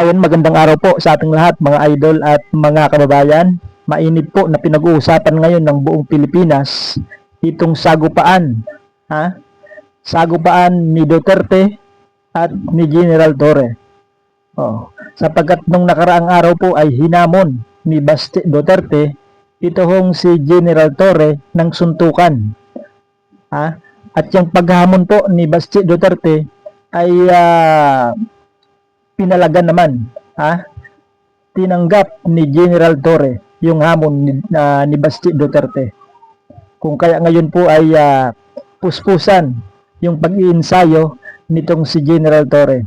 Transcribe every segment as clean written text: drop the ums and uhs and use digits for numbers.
Ayun, magandang araw po sa ating lahat mga idol at mga kababayan. Mainit po na pinag-uusapan ngayon ng buong Pilipinas itong sagupaan, ha? Sagupaan ni Duterte at ni General Torre. Sapagkat nung nakaraang araw po ay hinamon ni Basti Duterte ito hong si General Torre ng suntukan, ha? At yung paghamon po ni Basti Duterte ay pinalagan naman, ha? Tinanggap ni General Torre yung hamon ni Basti Duterte. Kung kaya ngayon po ay puspusan yung pag-iinsayo nitong si General Torre.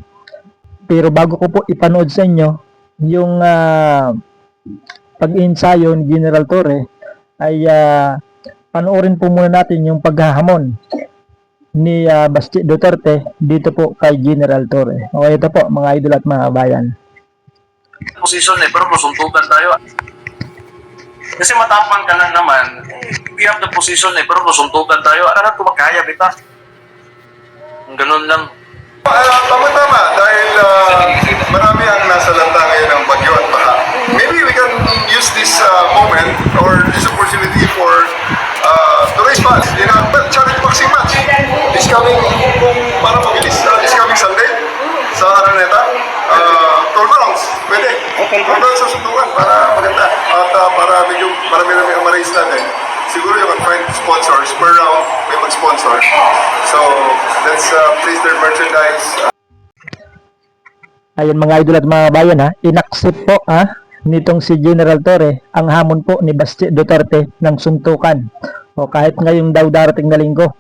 Pero bago ko po ipanood sa inyo yung pag-iinsayo ni General Torre, ay panoorin po muna natin yung paghahamon ni Basti Duterte dito po kay General Torre. Okay, ito po mga idol at mga bayan. Posisyon pero masuntukan tayo. Kasi matapang ka lang naman, we have the position pero masuntukan tayo. Ano kumakaya kita? Ganun lang. Tama-tama dahil marami ang nasa lanta ngayon ng bagyo at baha. Maybe we can use this moment or this opportunity for to raise funds. Charity boxing match is coming para mabilis. Is coming Sunday sa Araneta. 12 rounds. Pwede. 12 rounds sa suntukan para maganda. At para medyo marami-rami ang ma-raise natin. Siguro you can find sponsors per round may mag-sponsor. So, let's place their merchandise. Ayun mga idol at mga bayan, ha, inaccept po nitong si General Torre ang hamon po ni Basti Duterte ng suntukan. Kahit ngayong daw darating na linggo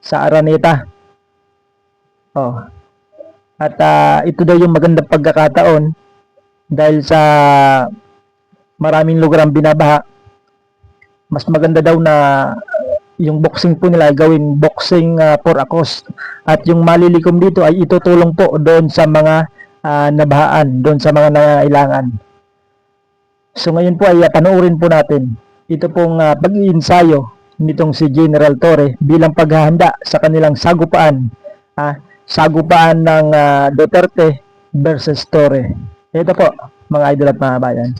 sa Araneta. At ito daw yung magandang pagkakataon dahil sa maraming lugar ang binabaha. Mas maganda daw na yung boxing po nila ay gawin boxing for a cause. At yung malilikom dito ay itutulong po doon sa mga nabahaan, doon sa mga nangangailangan. So ngayon po ay panoorin po natin ito pong pag-iinsayo nitong si General Torre bilang paghahanda sa kanilang sagupaan. Sagupaan ng Duterte versus Torre. Ito po mga idol at mga bayan.